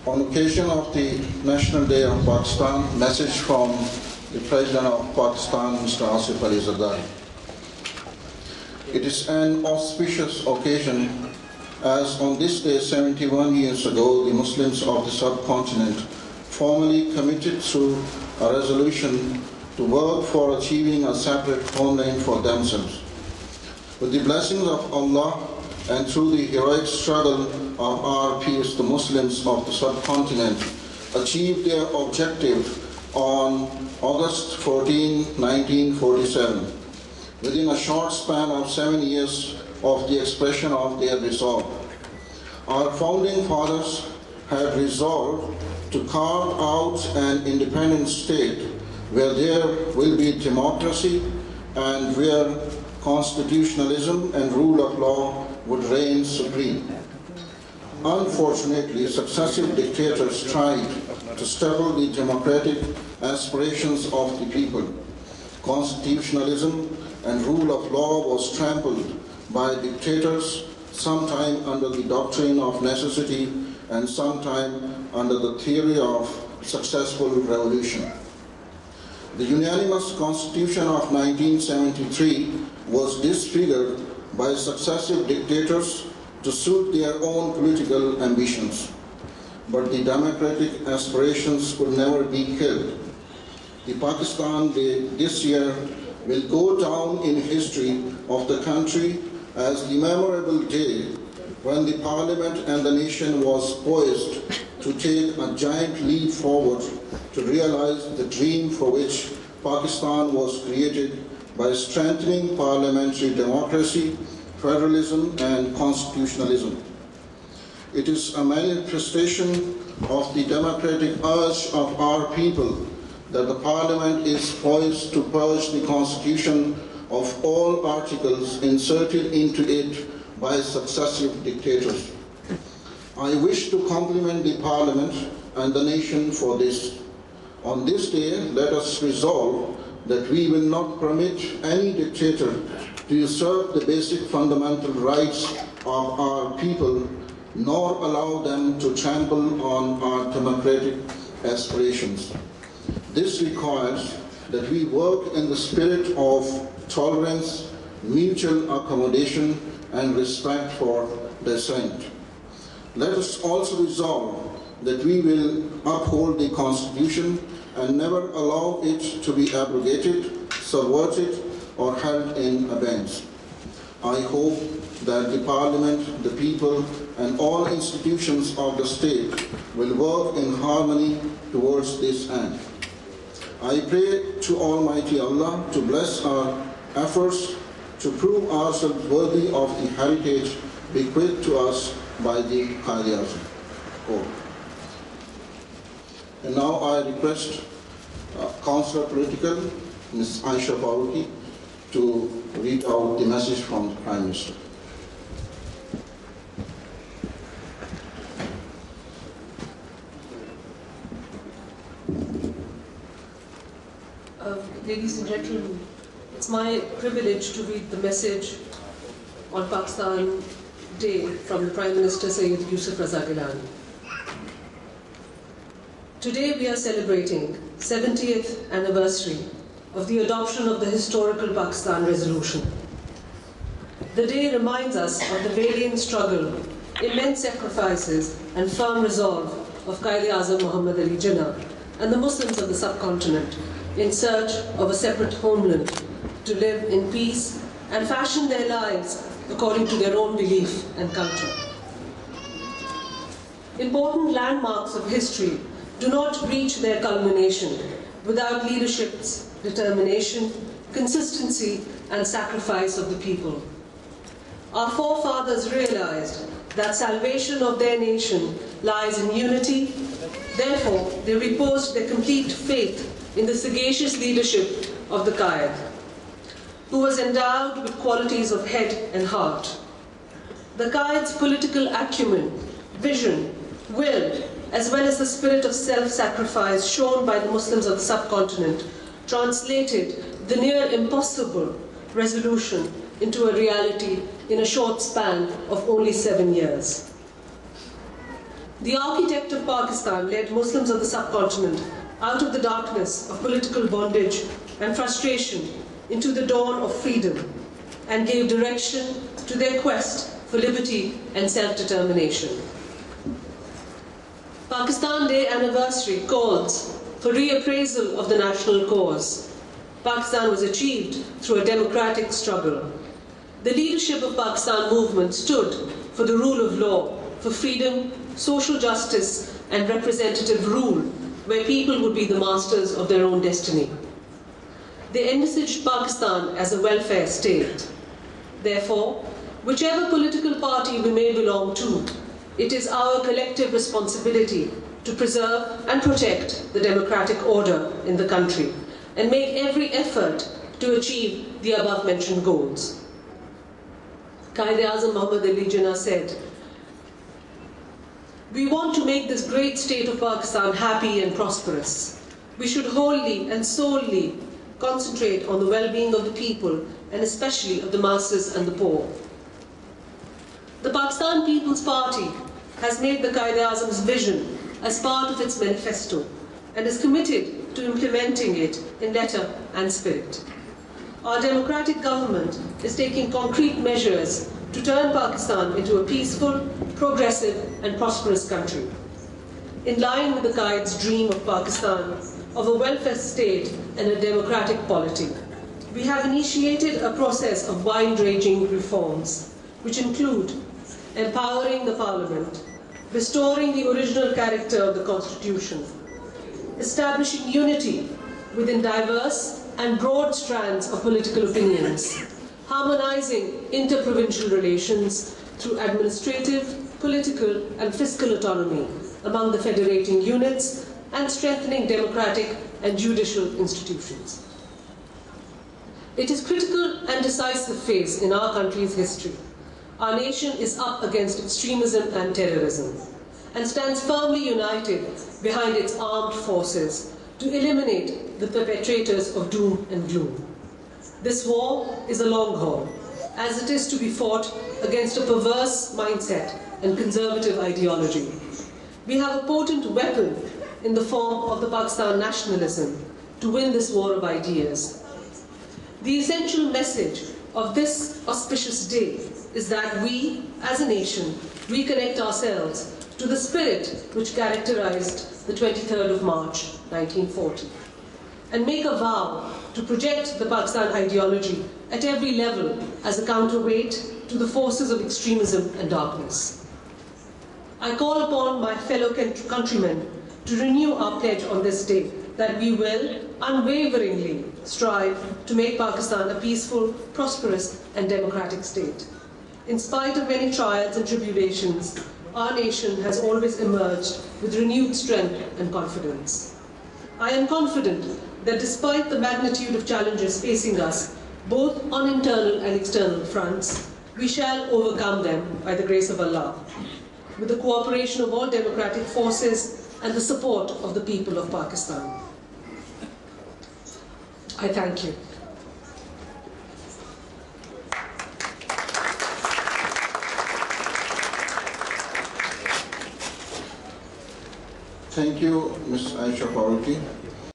On occasion of the National Day of Pakistan, message from the President of Pakistan, Mr. Asif Ali Zardari. It is an auspicious occasion as on this day 71 years ago, the Muslims of the subcontinent formally committed through a resolution to work for achieving a separate homeland for themselves. With the blessings of Allah and through the heroic struggle of our peers, the Muslims of the subcontinent achieved their objective on August 14, 1947, within a short span of 7 years of the expression of their resolve. Our founding fathers had resolved to carve out an independent state where there will be democracy and where constitutionalism and rule of law would reign supreme. Unfortunately, successive dictators tried to stifle the democratic aspirations of the people. Constitutionalism and rule of law was trampled by dictators, sometime under the doctrine of necessity and sometime under the theory of successful revolution. The unanimous Constitution of 1973 was disfigured by successive dictators to suit their own political ambitions. But the democratic aspirations could never be killed. The Pakistan Day this year will go down in history of the country as the memorable day when the Parliament and the nation was poised to take a giant leap forward to realize the dream for which Pakistan was created by strengthening parliamentary democracy, federalism, and constitutionalism. It is a manifestation of the democratic urge of our people that the Parliament is poised to purge the Constitution of all articles inserted into it by successive dictators. I wish to compliment the Parliament and the nation for this. On this day, let us resolve that we will not permit any dictator to usurp the basic fundamental rights of our people, nor allow them to trample on our democratic aspirations. This requires that we work in the spirit of tolerance, mutual accommodation, and respect for dissent. Let us also resolve that we will uphold the Constitution and never allow it to be abrogated, subverted, or held in abeyance. I hope that the Parliament, the people, and all institutions of the state will work in harmony towards this end. I pray to Almighty Allah to bless our efforts to prove ourselves worthy of the heritage bequeathed to us by the Qaid-e-Azam. And now I request Councillor Political, Ms. Aisha Faruqi, to read out the message from the Prime Minister. Ladies and gentlemen, it's my privilege to read the message on Pakistan Day from the Prime Minister Syed Yusuf Raza Gilani. Today we are celebrating 70th anniversary of the adoption of the historical Pakistan Resolution. The day reminds us of the valiant struggle, immense sacrifices and firm resolve of Qaid-e-Azam Muhammad Ali Jinnah and the Muslims of the subcontinent in search of a separate homeland to live in peace and fashion their lives according to their own belief and culture. Important landmarks of history do not reach their culmination without leadership's determination, consistency, and sacrifice of the people. Our forefathers realized that salvation of their nation lies in unity. Therefore, they reposed their complete faith in the sagacious leadership of the Qaid, who was endowed with qualities of head and heart. The Qaid's political acumen, vision, will, as well as the spirit of self-sacrifice shown by the Muslims of the subcontinent, translated the near impossible resolution into a reality in a short span of only 7 years. The architect of Pakistan led Muslims of the subcontinent out of the darkness of political bondage and frustration into the dawn of freedom and gave direction to their quest for liberty and self-determination. Pakistan Day anniversary calls for reappraisal of the national cause. Pakistan was achieved through a democratic struggle. The leadership of Pakistan movement stood for the rule of law, for freedom, social justice, and representative rule, where people would be the masters of their own destiny. They envisaged Pakistan as a welfare state. Therefore, whichever political party we may belong to, it is our collective responsibility to preserve and protect the democratic order in the country and make every effort to achieve the above-mentioned goals. Quaid-e-Azam Muhammad Ali Jinnah said, "We want to make this great state of Pakistan happy and prosperous. We should wholly and solely concentrate on the well-being of the people and especially of the masses and the poor." The Pakistan People's Party has made the Quaid-e-Azam's vision as part of its manifesto and is committed to implementing it in letter and spirit. Our democratic government is taking concrete measures to turn Pakistan into a peaceful, progressive and prosperous country. In line with the Quaid's dream of Pakistan, of a welfare state and a democratic polity, we have initiated a process of wide-ranging reforms, which include empowering the Parliament, restoring the original character of the Constitution, establishing unity within diverse and broad strands of political opinions, harmonizing inter-provincial relations through administrative, political and fiscal autonomy among the federating units, and strengthening democratic and judicial institutions. It is a critical and decisive phase in our country's history. Our nation is up against extremism and terrorism and stands firmly united behind its armed forces to eliminate the perpetrators of doom and gloom. This war is a long haul, as it is to be fought against a perverse mindset and conservative ideology. We have a potent weapon in the form of the Pakistan nationalism to win this war of ideas. The essential message of this auspicious day is that we, as a nation, reconnect ourselves to the spirit which characterized the 23rd of March, 1940, and make a vow to project the Pakistan ideology at every level as a counterweight to the forces of extremism and darkness. I call upon my fellow countrymen to renew our pledge on this day that we will unwaveringly strive to make Pakistan a peaceful, prosperous and democratic state. In spite of many trials and tribulations, our nation has always emerged with renewed strength and confidence. I am confident that despite the magnitude of challenges facing us, both on internal and external fronts, we shall overcome them by the grace of Allah, with the cooperation of all democratic forces and the support of the people of Pakistan. I thank you. Thank you, Ms. Aisha Farooqi.